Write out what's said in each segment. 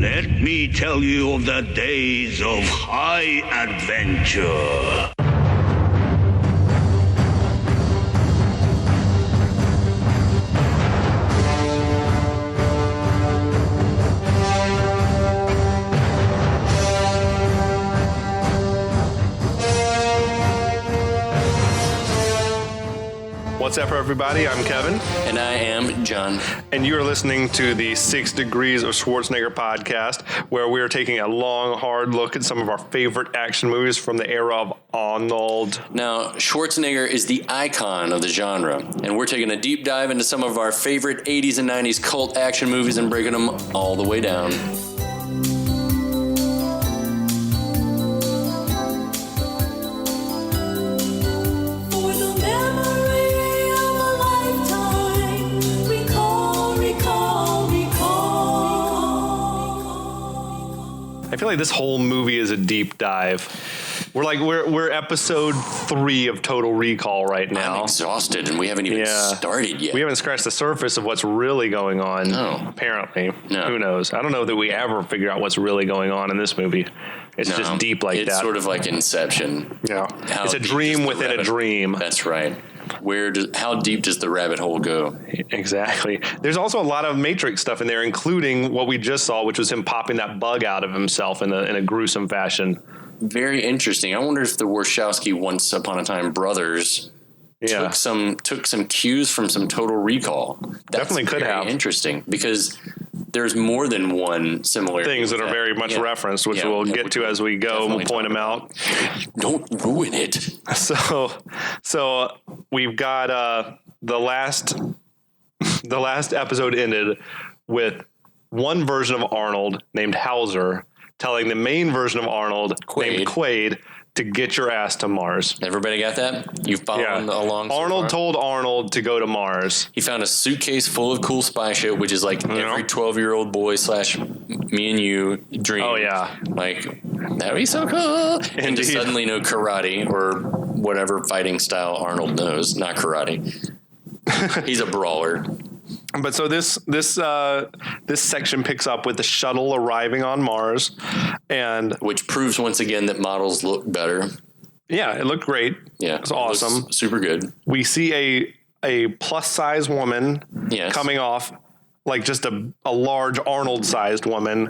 Let me tell you of the days of high adventure. What's up, everybody? I'm Kevin. And I am John. And you are listening to the 6 Degrees of Schwarzenegger podcast, where we are taking a long, hard look at some of our favorite action movies from the era of Arnold. Now, Schwarzenegger is the icon of the genre, and we're taking a deep dive into some of our favorite 80s and 90s cult action movies and breaking them all the way down. I feel like this whole movie is a deep dive. We're episode 3 of Total Recall right now. I'm exhausted, and we haven't even started yet. We haven't scratched the surface of what's really going on. No. Apparently. No. Who knows? I don't know that we ever figure out what's really going on in this movie. It's just deep like that. It's sort of like Inception. Yeah. It's a dream within a dream. That's right. How deep does the rabbit hole go? Exactly. There's also a lot of Matrix stuff in there, including what we just saw, which was him popping that bug out of himself in a gruesome fashion. Very interesting. I wonder if the Wachowski Once Upon a Time brothers took some cues from some Total Recall. That's definitely could have. Interesting, because there's more than one similar things that are very much referenced, which we'll get to as we go. We'll point them out. Don't ruin it. So we've got the last episode ended with one version of Arnold named Hauser telling the main version of Arnold named Quaid to get your ass to Mars. Everybody got that? You following along? So Arnold far? Told Arnold to go to Mars. He found a suitcase full of cool spy shit, which is like every 12-year-old boy / me and you dream. Oh, yeah. Like, that'd be so cool. Indeed. And to suddenly know karate or whatever fighting style Arnold knows. Not karate. He's a brawler. But so this section picks up with the shuttle arriving on Mars, and which proves once again that models look better. Yeah, it looked great. Yeah, it's awesome, super good. We see a plus size woman coming off. Like just a large Arnold-sized woman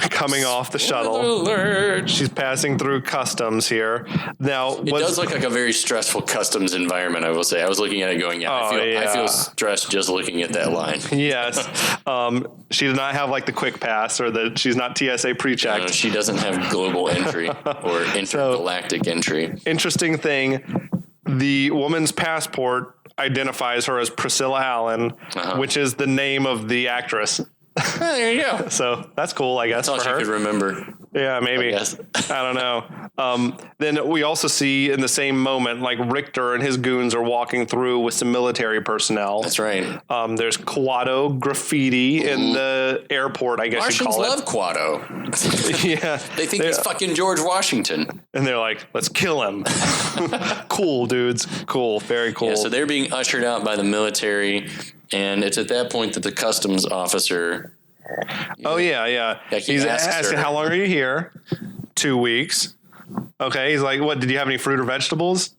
coming off the shuttle. Alert. She's passing through customs here. Now, it does look like a very stressful customs environment, I will say. I was looking at it going, I feel stressed just looking at that line. Yes. She did not have like the quick pass, or she's not TSA pre-checked. No, she doesn't have global entry or intergalactic entry. Interesting thing, the woman's passport identifies her as Priscilla Allen, which is the name of the actress. There you go. So that's cool, I guess. That's all she could remember. Yeah, maybe. I don't know. Then we also see in the same moment, like Richter and his goons are walking through with some military personnel. That's right. There's Quado graffiti in the airport, I guess you call it. Martians love Quado. Yeah. They think he's fucking George Washington. And they're like, let's kill him. Cool, dudes. Cool. Very cool. Yeah, so they're being ushered out by the military, and it's at that point that the customs officer... He's asking, how long are you here? 2 weeks. Okay. He's like, what, did you have any fruit or vegetables?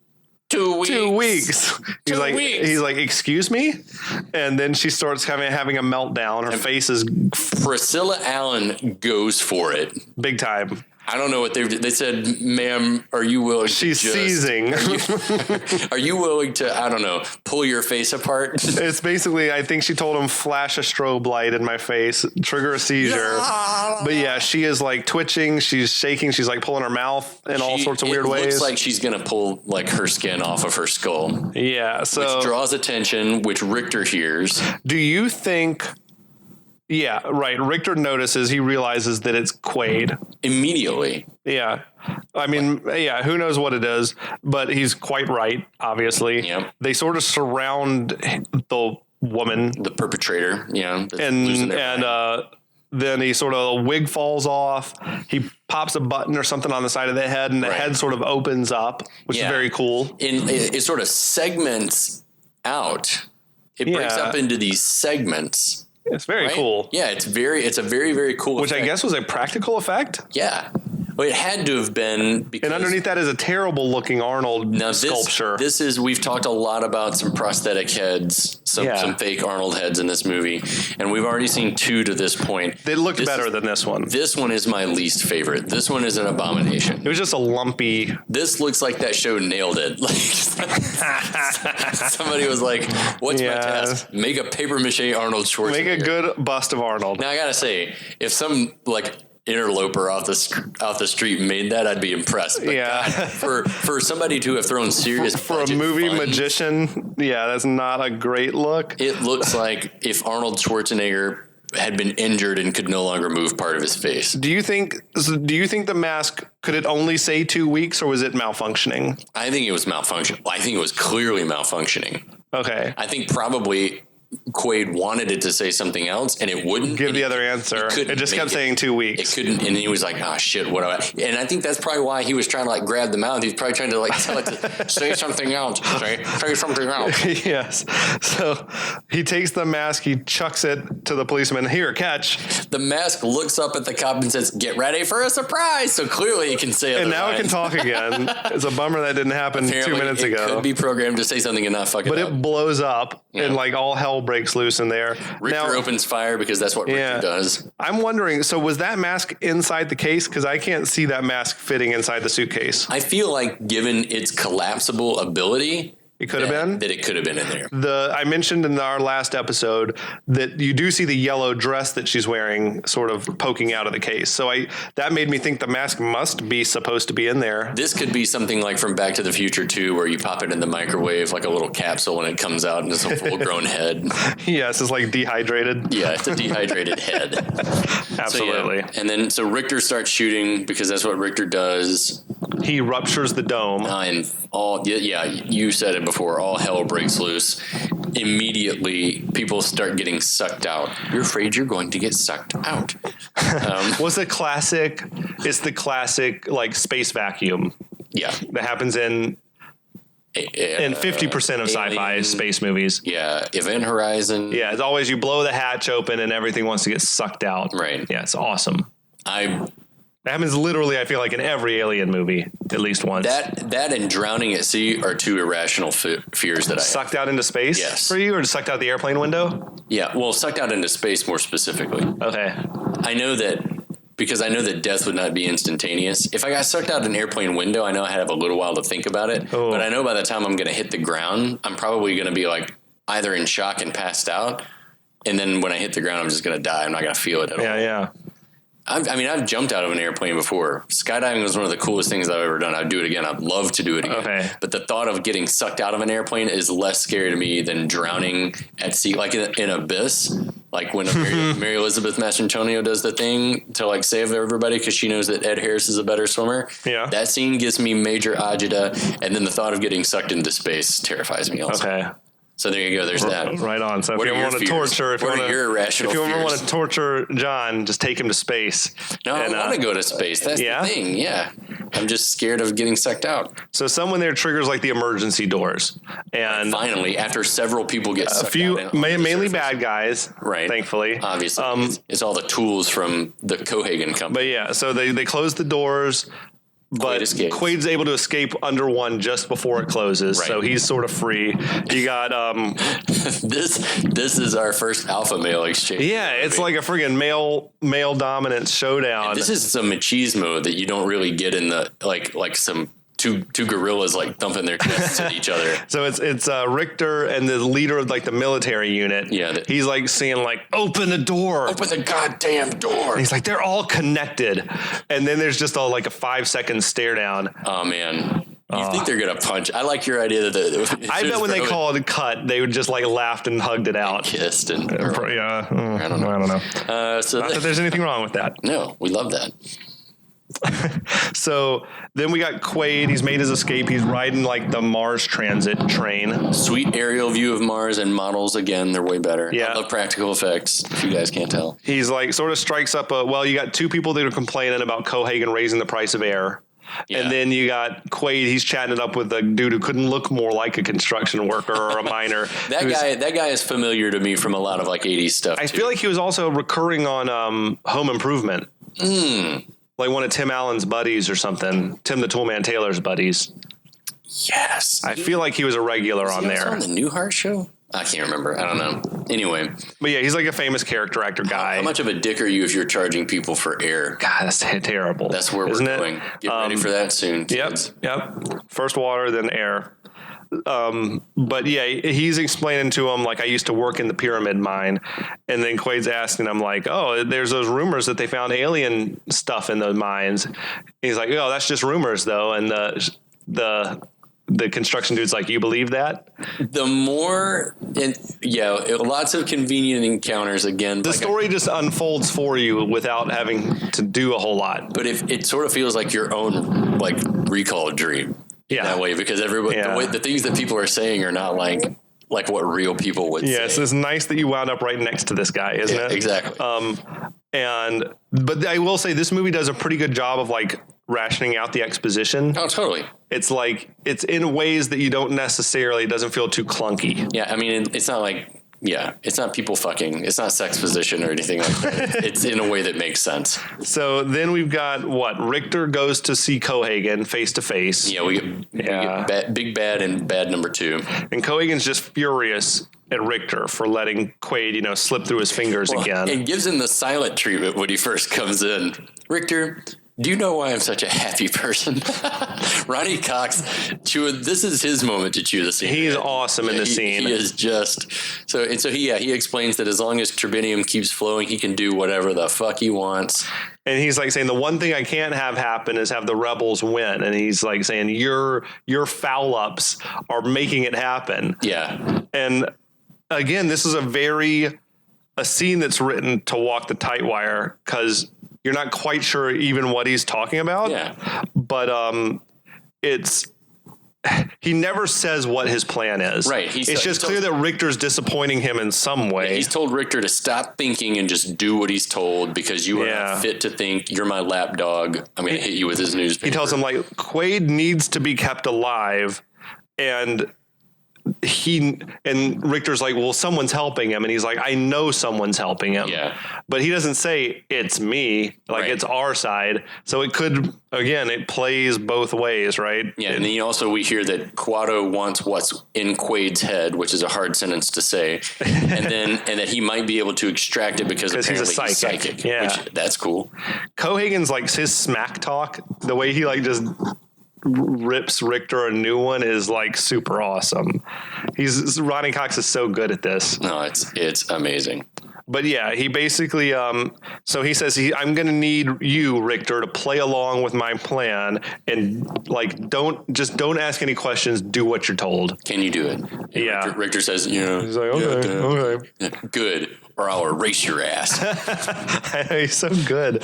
2 weeks. 2 weeks. He's like, excuse me? And then she starts having a meltdown. Her face is... Priscilla Allen goes for it. Big time. I don't know what they said, ma'am, are you willing She's seizing. Are you willing to, I don't know, pull your face apart? It's basically, I think she told him, flash a strobe light in my face, trigger a seizure. But yeah, she is like twitching. She's shaking. She's like pulling her mouth in all sorts of weird ways. It looks like she's going to pull like her skin off of her skull. Yeah. So which draws attention, which Richter hears. Do you think... Yeah, right. Richter notices, he realizes that it's Quaid. Immediately. Yeah. I mean, who knows what it is, but he's quite right, obviously. Yep. They sort of surround the woman. The perpetrator, And then he sort of, a wig falls off. He pops a button or something on the side of the head, and the head sort of opens up, which is very cool. It sort of segments out. It breaks up into these segments. It's very right? cool. Yeah, it's a very, very cool Which effect. I guess was a practical effect. Yeah. Well, it had to have been because... And underneath that is a terrible looking Arnold sculpture. We've talked a lot about some prosthetic heads, some fake Arnold heads in this movie, and we've already seen 2 to this point. They looked better than this one. This one is my least favorite. This one is an abomination. It was just a lumpy... This looks like that show nailed it. Like somebody was like, what's my task? Make a paper mache Arnold Schwarzenegger. Make a good bust of Arnold. Now, I gotta say, if some, like... interloper off the street made that, I'd be impressed. But God, for somebody to have thrown serious for a movie funds, magician, that's not a great look. It looks like if Arnold Schwarzenegger had been injured and could no longer move part of his face. Do you think the mask, could it only say 2 weeks, or was it malfunctioning? I think it was malfunctioning. I think it was clearly malfunctioning. Okay. I think probably Quaid wanted it to say something else, and it wouldn't give the other answer. It just kept saying 2 weeks. It couldn't, and he was like, "Oh shit, what do I?" And I think that's probably why he was trying to like grab the mouth. He's probably trying to like tell it to say something else. Say something else. Yes. So he takes the mask, he chucks it to the policeman. Here, catch. The mask looks up at the cop and says, "Get ready for a surprise." So clearly, he can say. And now it can talk again. It's a bummer that didn't happen Apparently, 2 minutes ago. It could be programmed to say something and not fuck it up. But it blows up, and like all hell breaks loose in there. Richter opens fire because that's what Richter does. I'm wondering, so was that mask inside the case? Because I can't see that mask fitting inside the suitcase. I feel like given its collapsible ability, it could have been? That it could have been in there. I mentioned in our last episode that you do see the yellow dress that she's wearing sort of poking out of the case. So that made me think the mask must be supposed to be in there. This could be something like from Back to the Future 2, where you pop it in the microwave like a little capsule and it comes out and it's a full-grown head. Yes, it's like dehydrated. Yeah, it's a dehydrated head. Absolutely. So, and then Richter starts shooting because that's what Richter does. He ruptures the dome. And you said it before, all hell breaks loose. Immediately, people start getting sucked out. You're afraid you're going to get sucked out. It's the classic like space vacuum. Yeah. That happens in 50% of sci-fi space movies. Yeah. Event Horizon. Yeah. It's always you blow the hatch open and everything wants to get sucked out. Right. Yeah. It's awesome. That happens literally, I feel like, in every Alien movie, at least once. That and drowning at sea are 2 irrational fears that I have. Sucked out into space? Yes. For you, or just sucked out the airplane window? Yeah, well, sucked out into space more specifically. Okay. I know that because I know that death would not be instantaneous. If I got sucked out an airplane window, I know I'd have a little while to think about it. Oh. But I know by the time I'm going to hit the ground, I'm probably going to be like either in shock and passed out. And then when I hit the ground, I'm just going to die. I'm not going to feel it at all. Yeah. I've jumped out of an airplane before. Skydiving was one of the coolest things I've ever done. I'd do it again. I'd love to do it again. Okay. But the thought of getting sucked out of an airplane is less scary to me than drowning at sea, like in Abyss. Like when Mary Elizabeth Mastrantonio does the thing to like save everybody because she knows that Ed Harris is a better swimmer. Yeah. That scene gives me major agita, and then the thought of getting sucked into space terrifies me also. Okay. So there you go. There's that. Right on. So if you want to torture, if you want to torture John, just take him to space. No, I want to go to space. That's the thing. Yeah, I'm just scared of getting sucked out. So someone there triggers like the emergency doors, and finally, after several people get sucked out, mainly bad guys, right? Thankfully, obviously, it's all the tools from the Cohagen company. But yeah, so they close the doors. But Quaid's able to escape under one just before it closes, so he's sort of free. You got this is our first alpha male exchange. Yeah, it's like a friggin' male dominant showdown. And this is some machismo that you don't really get in the like some two gorillas like thumping their chests at each other. So it's Richter and the leader of like the military unit. Yeah, he's like saying like, "Open the door, open the goddamn door." And he's like, "They're all connected," and then there's just like a 5-second stare down. Oh man. You think they're gonna punch? I like your idea that I bet when they called it cut, they would just like laughed and hugged it out, kissed, and I don't know. So not that there's anything wrong with that. No, we love that. So then we got Quaid. He's made his escape. He's riding like the Mars transit train. Sweet aerial view of Mars and models again. They're way better. Yeah. I love practical effects. If you guys can't tell, he's like sort of strikes up you got 2 people that are complaining about Cohagen raising the price of air. Yeah. And then you got Quaid. He's chatting it up with a dude who couldn't look more like a construction worker or a miner. That guy is familiar to me from a lot of like 80s stuff. I feel like he was also recurring on Home Improvement. Like one of Tim Allen's buddies or something. Tim the Toolman Taylor's buddies. Yes. I feel like he was a regular on there. On the Newhart show? I can't remember. I don't know. Anyway. But yeah, he's like a famous character actor guy. How much of a dick are you if you're charging people for air? God, that's terrible. That's where we're going. Get ready for that soon, kids. Yep. First water, then air. But yeah, he's explaining to him, like, I used to work in the pyramid mine. And then Quaid's asking him, like, oh, there's those rumors that they found alien stuff in those mines. And he's like, oh, that's just rumors, though. And the construction dude's like, you believe that? The more, lots of convenient encounters again. The story just unfolds for you without having to do a whole lot. But if it sort of feels like your own like recall dream, that way, because everybody, the things that people are saying are not like what real people would say. Yes, it's nice that you wound up right next to this guy, isn't it? Exactly. But I will say this movie does a pretty good job of like rationing out the exposition. Oh, totally. It's like, it's in ways that you don't necessarily, it doesn't feel too clunky. Yeah, I mean, it's not like, it's not people fucking, it's not sex position or anything like that. It's in a way that makes sense. So then we've got Richter goes to see Cohagen face to face. Yeah, we get big bad and bad number 2. And Cohagen's just furious at Richter for letting Quaid, slip through his fingers again. And gives him the silent treatment when he first comes in. Richter, do you know why I'm such a happy person? Ronnie Cox, this is his moment to chew the scene. He's awesome in the scene. He is just he explains that as long as turbinium keeps flowing, he can do whatever the fuck he wants. And he's like saying the one thing I can't have happen is have the rebels win. And he's like saying your foul ups are making it happen. Yeah. And again, this is a scene that's written to walk the tight wire because you're not quite sure even what he's talking about. Yeah. But he never says what his plan is. Right. It's just clear that Richter's disappointing him in some way. He's told Richter to stop thinking and just do what he's told because you are not fit to think. You're my lapdog. I'm going to hit you with his newspaper. He tells him, like, Quaid needs to be kept alive, and Richter's like, well, someone's helping him. And he's like, I know someone's helping him. Yeah. But he doesn't say it's me, it's our side. So it could, again, it plays both ways, right? Yeah. And then we hear that Quado wants what's in Quaid's head, which is a hard sentence to say. and that he might be able to extract it because apparently he's psychic. Yeah. Which, that's cool. Cohagen's like his smack talk, the way he like just rips Richter a new one is like super awesome. Ronnie Cox is so good at this. No, it's amazing. But yeah, he basically so he says I'm going to need you, Richter, to play along with my plan and like don't ask any questions, do what you're told. Can you do it? Yeah. Richter says, he's like, okay. Good. Or I'll erase your ass. He's so good.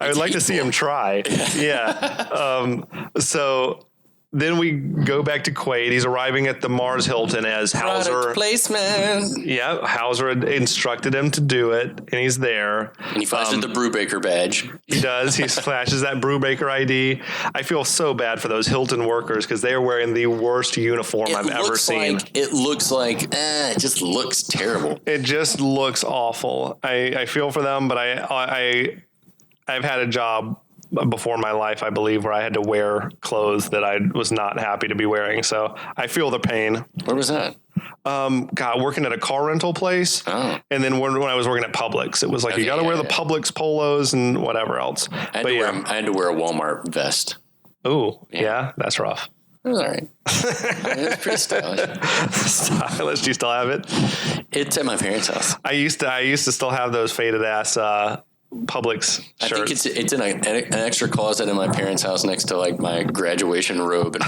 I would like to see him try. Yeah. So then we go back to Quaid. He's arriving at the Mars Hilton as Hauser. Product placement. Yeah, Hauser had instructed him to do it, and he's there. And he flashes the Brubaker badge. He does. He flashes that Brubaker ID. I feel so bad for those Hilton workers because they are wearing the worst uniform I've ever seen. It looks like, it just looks terrible. It just looks awful. I feel for them, but I've had a job before my life, I believe, where I had to wear clothes that I was not happy to be wearing. So I feel the pain. Where was that? Working at a car rental place. Oh. And then when I was working at Publix, it was like, you got to wear the Publix polos and whatever else. I had to wear a Walmart vest. Ooh, yeah, that's rough. It was all right. It was pretty stylish. Stylish. Do you still have it? It's at my parents' house. I used to still have those faded ass, Publix shirts. I think it's in an extra closet in my parents' house next to like my graduation robe and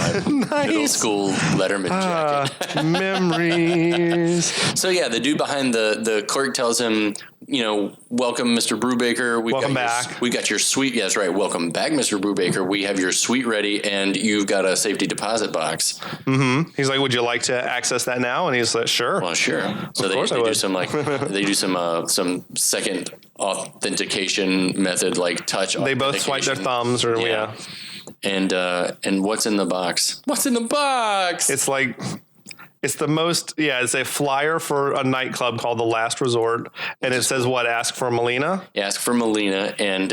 my middle school Letterman jacket. Memories. So yeah, the dude behind the clerk tells him, welcome, Mr. Brubaker. Welcome back. We got your suite. Yeah, that's right. Welcome back, Mr. Brubaker. We have your suite ready, and you've got a safety deposit box. Mm-hmm. He's like, would you like to access that now? And he's like, sure. Well, sure. So they do some second authentication method, like touch. They both swipe their thumbs, or yeah. And what's in the box? What's in the box? It's like, it's the most, it's a flyer for a nightclub called The Last Resort. And it says what? Ask for Melina? Ask for Melina. And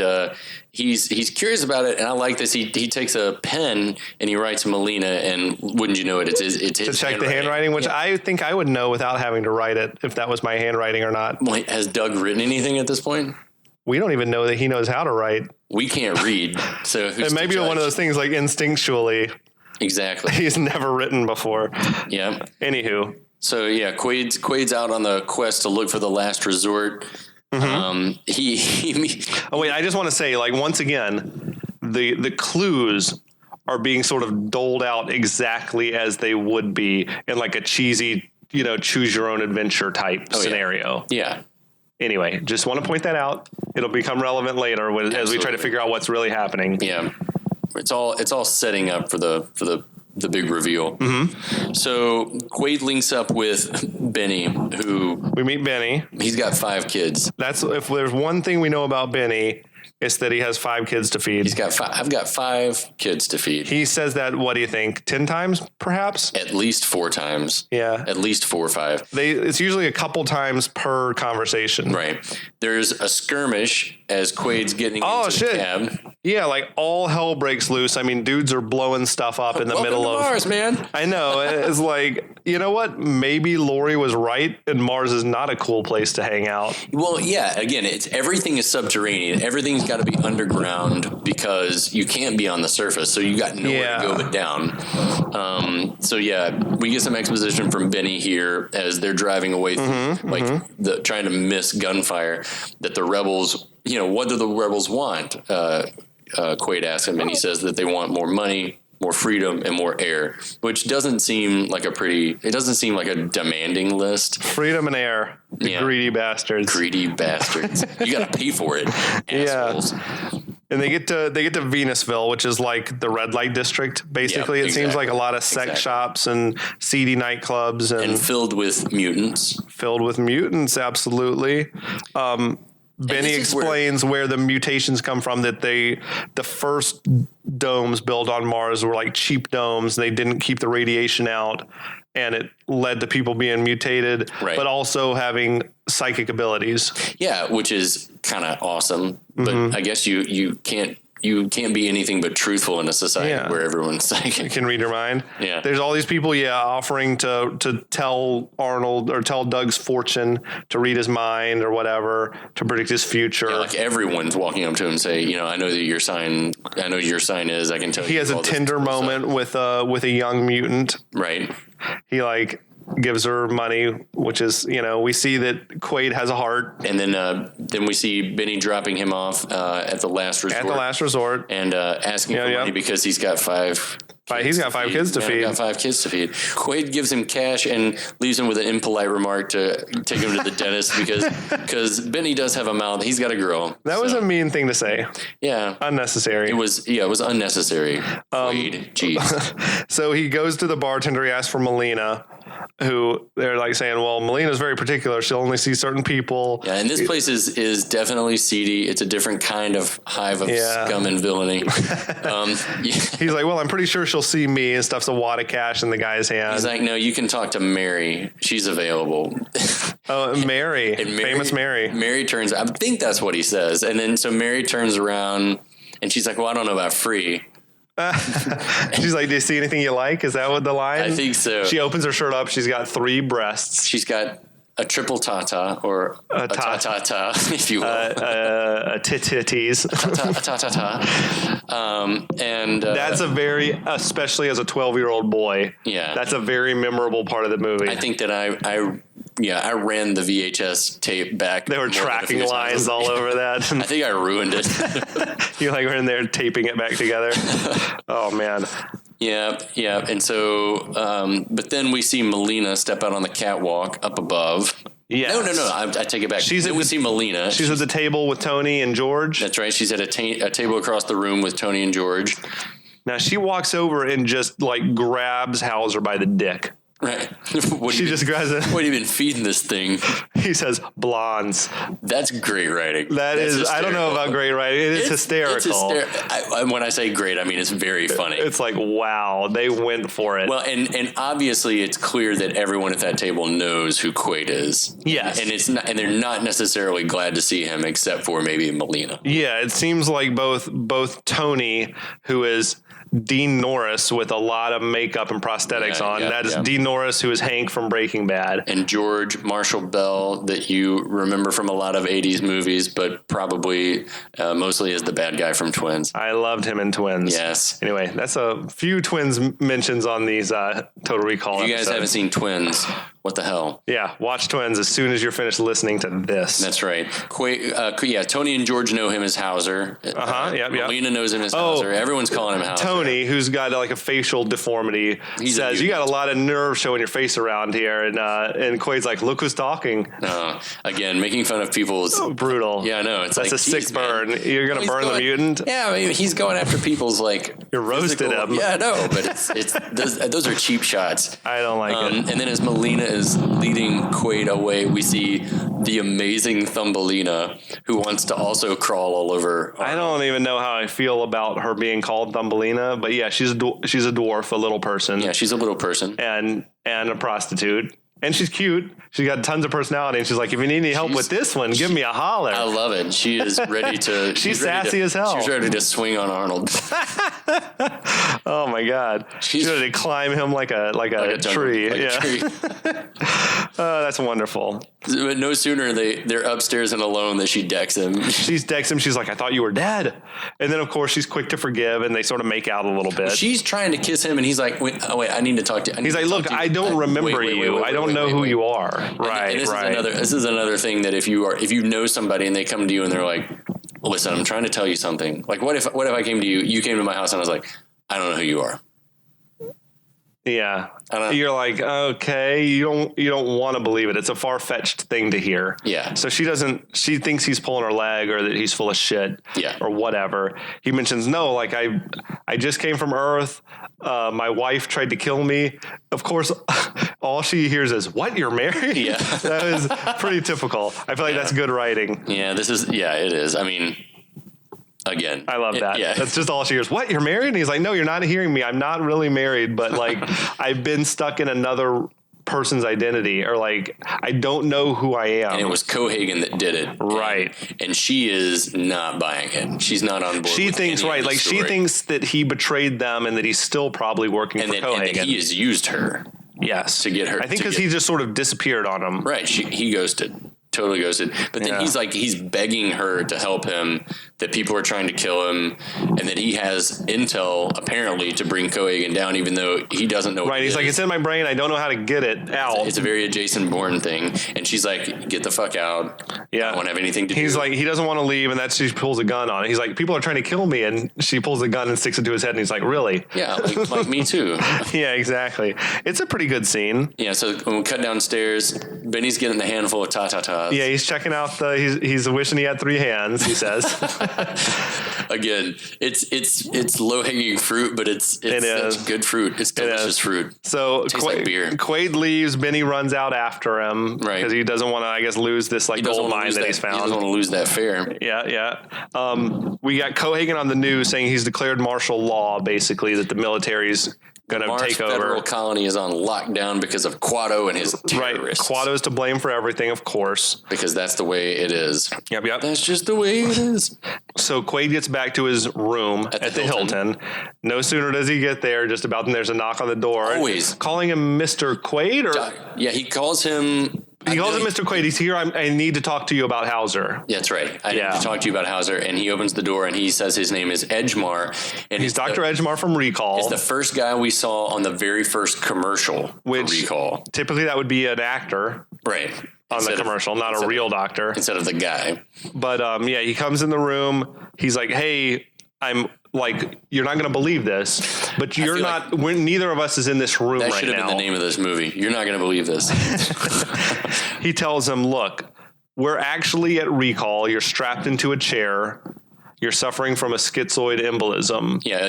he's curious about it. And I like this. He takes a pen and he writes Melina. And wouldn't you know it? It's his to check the handwriting, which I think I would know without having to write it if that was my handwriting or not. Wait, has Doug written anything at this point? We don't even know that he knows how to write. We can't read. So it may be one of those things like instinctually. Exactly. He's never written before. Yeah. Anywho. So yeah, Quaid's out on the quest to look for the last resort. Mm-hmm. Oh wait, I just want to say, like, once again, the clues are being sort of doled out exactly as they would be in like a cheesy, choose your own adventure type scenario. Yeah. Anyway, just want to point that out. It'll become relevant later as we try to figure out what's really happening. Yeah. It's all setting up for the big reveal. Mm-hmm. So Quaid links up with Benny, who we meet Benny. He's got 5 kids. That's if there's one thing we know about Benny, it's that he has 5 kids to feed. I've got 5 kids to feed. He says that. What do you think? 10 times, perhaps? At least 4 times. Yeah. At least 4 or 5. It's usually a couple times per conversation. Right. There's a skirmish as Quaid's getting into the cab. Yeah, like all hell breaks loose. I mean, dudes are blowing stuff up in the middle of Mars, man. I know. It's like, you know what? Maybe Lori was right, and Mars is not a cool place to hang out. Well, yeah. Again, everything is subterranean. Everything's got to be underground because you can't be on the surface. So you got nowhere to go but down. So yeah, we get some exposition from Benny here as they're driving away through, trying to miss gunfire. That the rebels, what do the rebels want? Quaid asks him, and he says that they want more money, more freedom, and more air, which doesn't seem like a demanding list. Freedom and air. Greedy bastards. Greedy bastards. You got to pay for it, assholes. Yeah. And they get to Venusville, which is like the red light district. Basically, it seems like a lot of sex shops and seedy nightclubs and filled with mutants. Absolutely. Benny explains where the mutations come from, that the first domes built on Mars were like cheap domes. They didn't keep the radiation out, and it led to people being mutated, but also having psychic abilities. Yeah, which is kind of awesome. But I guess you can't be anything but truthful in a society where everyone's psychic. Can read your mind. Yeah. There's all these people, offering to tell Arnold or tell Doug's fortune, to read his mind or whatever, to predict his future. Yeah, like everyone's walking up to him and say, I know your sign is, I can tell you. He has a tender moment with a young mutant. Right. He gives her money, which is, we see that Quaid has a heart. And then we see Benny dropping him off at the last resort. And asking for money because he's got 5 He's got 5 kids to feed. Got 5 kids to feed. Quaid gives him cash and leaves him with an impolite remark to take him to the dentist because Benny does have a mouth. He's got a girl. That was a mean thing to say. Yeah. Unnecessary. It was unnecessary. Quaid. Jeez. So he goes to the bartender. He asks for Melina, who they're like saying, well, Melina's very particular. She'll only see certain people. Yeah, and this place is definitely seedy. It's a different kind of hive of scum and villainy. He's like, well, I'm pretty sure she'll see me, and stuffs a wad of cash in the guy's hand. He's like, no, you can talk to Mary. She's available. Oh, Mary. Famous Mary. Mary turns, I think that's what he says. And then so Mary turns around and she's like, well, I don't know about free. She's like, do you see anything you like? Is that what the line? I think so. She opens her shirt up. She's got 3 breasts. She's got a triple tata or a ta-ta-ta, if you will. A titties. And that's a very, especially as a 12-year-old boy. Yeah. That's a very memorable part of the movie. I think that I ran the VHS tape back. There were tracking lines all over that. I think I ruined it. You were in there taping it back together. Oh man. Yeah. And so, but then we see Melina step out on the catwalk up above. Yeah. No. I take it back. We see Melina. She's at the table with Tony and George. That's right. She's at a table across the room with Tony and George. Now she walks over and just grabs Hauser by the dick. Right. She just grabs it. What have you been feeding this thing? He says blondes. That's great writing. That's hysterical. I don't know about great writing. It's hysterical. When I say great, I mean it's very funny. It's like, wow, they went for it. Well, and obviously it's clear that everyone at that table knows who Quaid is. Yes. And it's not, and they're not necessarily glad to see him except for maybe Melina. Yeah, it seems like both Tony, who is Dean Norris with a lot of makeup and prosthetics on. That is Dean Norris, who is Hank from Breaking Bad. And George Marshall Bell, that you remember from a lot of 80s movies, but probably mostly as the bad guy from Twins. I loved him in Twins. Yes. Anyway, that's a few Twins mentions on these Total Recall If you guys episodes. haven't seen Twins, what the hell? Yeah, watch Twins as soon as you're finished listening to this. That's right. Tony and George know him as Hauser. Melina knows him as Hauser. Everyone's calling him Hauser. Tony, who's got like a facial deformity, says, you got a lot of nerve showing your face around here. And Quaid's like, look who's talking. Again, making fun of people's... brutal. Yeah, I know. It's That's like, a sick burn. Man. You're going to burn the mutant? Yeah, I mean, he's going after people's like... You're roasting him. Yeah, I know, but those are cheap shots. I don't like it. And then as Melina is leading Quaid away, we see the amazing Thumbelina, who wants to also crawl all over. I don't even know how I feel about her being called Thumbelina, but yeah, she's a dwarf, a little person. Yeah, she's a little person. And a prostitute. And she's cute. She's got tons of personality. And she's like, if you need any help with this one, give me a holler. I love it. She is ready to... she's sassy as hell. She's ready to swing on Arnold. Oh, my God. She's ready to climb him like a tree. A tree. That's wonderful. But no sooner they're upstairs and alone than she decks him. She decks him. She's like, I thought you were dead. And then, of course, she's quick to forgive, and they sort of make out a little bit. She's trying to kiss him, and he's like, wait, I need to talk to you. He's like, look, I don't remember you. I don't know who you are. Right, and this is another thing that if you know somebody and they come to you and they're like, listen, I'm trying to tell you something. Like, what if I came to you, you came to my house and I was like, I don't know who you are. Yeah. You're like, okay, you don't want to believe it. It's a far-fetched thing to hear. Yeah. So she thinks he's pulling her leg or that he's full of shit. Yeah. Or whatever. He mentions, no, like I just came from Earth. My wife tried to kill me. Of course, all she hears is, what, you're married? Yeah. That is pretty typical. I feel like that's good writing. Yeah, it is. I mean, again, I love that. Yeah. That's just all she hears. What? You're married? And he's like, no, you're not hearing me. I'm not really married, but like I've been stuck in another person's identity, or like I don't know who I am. And it was Cohagen that did it. Right. And she is not buying it. She's not on board. She thinks she thinks that he betrayed them and that he's still probably working for Cohagen. And that he has used her. Yes. To get her. I think because he just sort of disappeared on him. Right. He ghosted. Totally ghosted. But then he's begging her to help him, that people are trying to kill him, and that he has intel apparently to bring Cohagen down, even though he doesn't know. Right. He's like, it's in my brain. I don't know how to get it out. It's a very Jason Bourne thing. And she's like, get the fuck out. Yeah. I don't want to have anything to do. He's like, he doesn't want to leave, and she pulls a gun on it. He's like, people are trying to kill me, and she pulls a gun and sticks it to his head, and he's like, really? Yeah, like me too. Yeah, exactly. It's a pretty good scene. Yeah, so when we cut downstairs, Benny's getting a handful of ta-ta-tas. Yeah, he's checking out he's wishing he had 3 hands, he says. Again, it's low-hanging fruit, but it's such good fruit. It's delicious fruit. So tastes like beer. Quaid leaves, Benny runs out after him. Right. Because he doesn't want to, I guess, lose this gold mine that he's found. He doesn't want to lose that fair. Yeah. We got Cohagen on the news saying he's declared martial law, basically, that the military's going to take over. Federal colony is on lockdown because of Quado and his terrorists. Right. Quado's to blame for everything, of course. Because that's the way it is. Yep. That's just the way it is. So Quaid gets back to his room at the Hilton. No sooner does he get there, just about then there's a knock on the door. Always. Calling him Mr. Quaid? Yeah, he calls him... He calls him Mr. Quaid. He's here. I need to talk to you about Hauser. Yeah, that's right. I need to talk to you about Hauser. And he opens the door and he says his name is Edgemar. And he's Dr. Edgemar from Recall. He's the first guy we saw on the very first commercial for Recall. Typically that would be an actor. Right. On the commercial, not a real doctor. Instead of the guy. But he comes in the room. He's like, hey, I'm like, you're not going to believe this, but you're not, neither of us is in this room right now. That should have been the name of this movie. You're not going to believe this. He tells him, look, we're actually at Recall. You're strapped into a chair. you're suffering from a schizoid embolism. Yeah,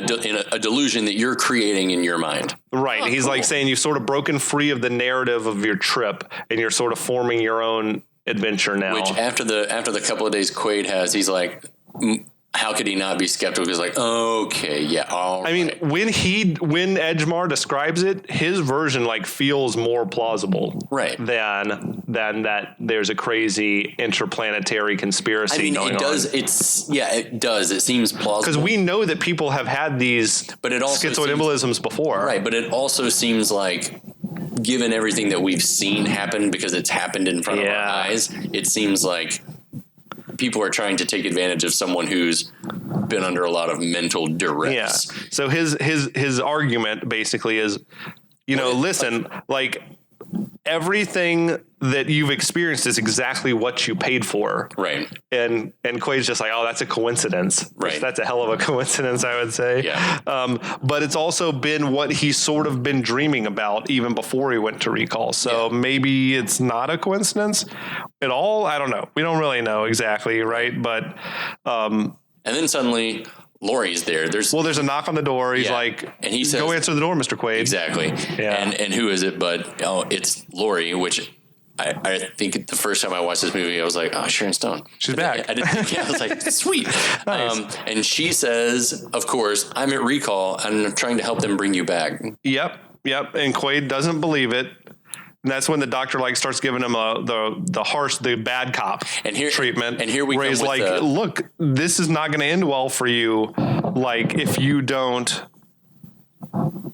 a delusion that you're creating in your mind. Right. Oh, He's cool. like saying you've sort of broken free of the narrative of your trip and you're sort of forming your own adventure now. Which after the couple of days Quaid has, he's like, how could he not be skeptical? He's like, okay, yeah, all right. I mean, when Edgemar describes it, his version like feels more plausible, right, than that there's a crazy interplanetary conspiracy going on. It does. It seems plausible because we know that people have had these, but it also schizoid embolisms before, right? But it also seems like, given everything that we've seen happen, because it's happened in front of our eyes, it seems like people are trying to take advantage of someone who's been under a lot of mental duress. Yeah. So his argument basically is, listen, like everything that you've experienced is exactly what you paid for. Right. And Quaid's just like, oh, that's a coincidence. Right. That's a hell of a coincidence, I would say. Yeah. But it's also been what he's sort of been dreaming about even before he went to recall. So maybe it's not a coincidence at all. I don't know. We don't really know exactly. Right. But, and then suddenly Laurie's there. There's a knock on the door. He's like, and he says, go answer the door, Mr. Quaid. Exactly. Yeah. And who is it? But it's Laurie, which I think the first time I watched this movie, I was like, oh, Sharon Stone. She's back. I didn't think, I was like, sweet. Nice. And she says, of course, I'm at recall and I'm trying to help them bring you back. Yep. And Quaid doesn't believe it. And that's when the doctor starts giving him the bad cop treatment. And here we where he's like, look, this is not going to end well for you. Like if you don't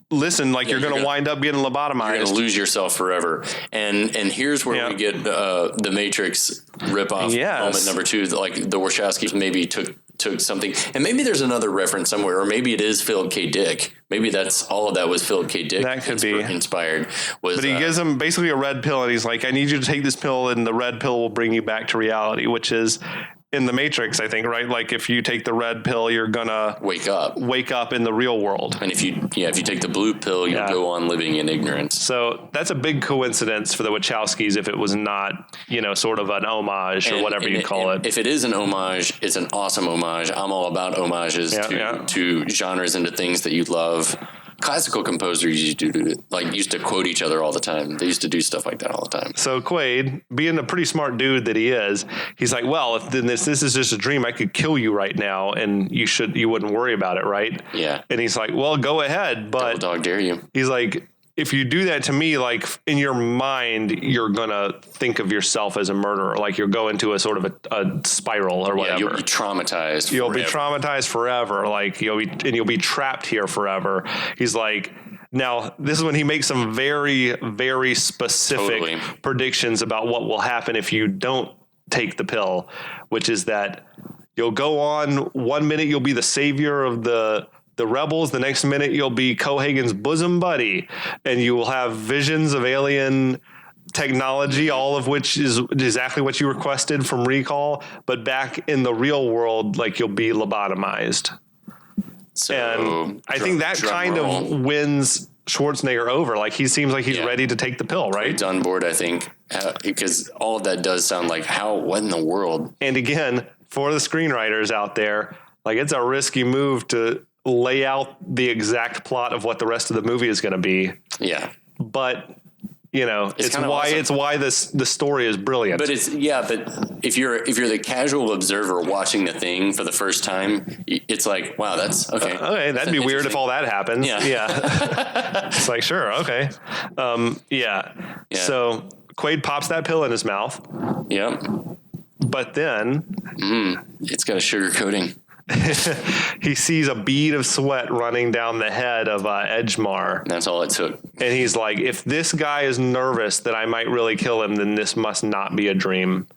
listen, you're going to wind up getting lobotomized. You're going to lose yourself forever. And here's where we get the Matrix ripoff moment number 2. Like the Wachowskis maybe took something, and maybe there's another reference somewhere, or maybe it is Philip K. Dick. Maybe that's all of that was Philip K. Dick. That could be inspired. But he gives him basically a red pill, and he's like, "I need you to take this pill, and the red pill will bring you back to reality," which is in the Matrix, I think, right? Like if you take the red pill, you're gonna wake up in the real world. And if you take the blue pill, you go on living in ignorance. So that's a big coincidence for the Wachowskis if it was not, sort of an homage or whatever you call it. If it is an homage, it's an awesome homage. I'm all about homages to genres and to things that you love. Classical composers used to quote each other all the time. They used to do stuff like that all the time. So Quaid, being a pretty smart dude that he is, he's like, well, if this is just a dream, I could kill you right now, and you wouldn't worry about it, right? Yeah. And he's like, well, go ahead, but double dog dare you. He's like, if you do that to me, like in your mind, you're gonna think of yourself as a murderer. Like you're going to a sort of a spiral or whatever. You'll be traumatized. You'll be traumatized forever. Like you'll be trapped here forever. He's like, now this is when he makes some very, very specific predictions about what will happen if you don't take the pill, which is that you'll go on 1 minute, you'll be the savior of the rebels, the next minute you'll be Cohagen's bosom buddy, and you will have visions of alien technology, all of which is exactly what you requested from Recall, but back in the real world, like you'll be lobotomized. So and I think that kind of wins Schwarzenegger over. Like he seems like he's ready to take the pill, right? He's on board, I think, because all of that does sound like what in the world? And again, for the screenwriters out there, like it's a risky move to lay out the exact plot of what the rest of the movie is going to be. Yeah. But it's why the story is brilliant. But but if you're the casual observer watching the thing for the first time, it's like, wow, that's okay. Okay. That'd be weird if all that happens. Yeah. It's like, sure. Okay. So Quaid pops that pill in his mouth. Yep. But then it's got a sugar coating. He sees a bead of sweat running down the head of Edgemar. That's all it took. And he's like, if this guy is nervous that I might really kill him, then this must not be a dream.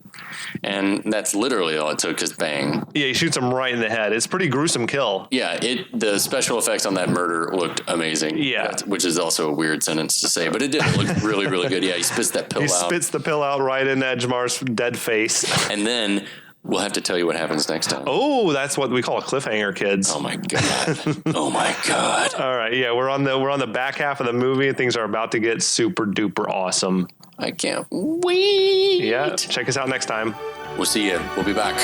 And that's literally all it took, because bang. Yeah, he shoots him right in the head. It's a pretty gruesome kill. Yeah, the special effects on that murder looked amazing. Yeah. Which is also a weird sentence to say, but it did look really, really good. Yeah, he spits that pill out. He spits the pill out right in Edgemar's dead face. And then we'll have to tell you what happens next time. Oh, that's what we call a cliffhanger, kids. Oh my god. Oh my god. All right, yeah, we're on the back half of the movie. Things are about to get super duper awesome. I can't wait. Yeah, check us out next time. We'll see you. We'll be back.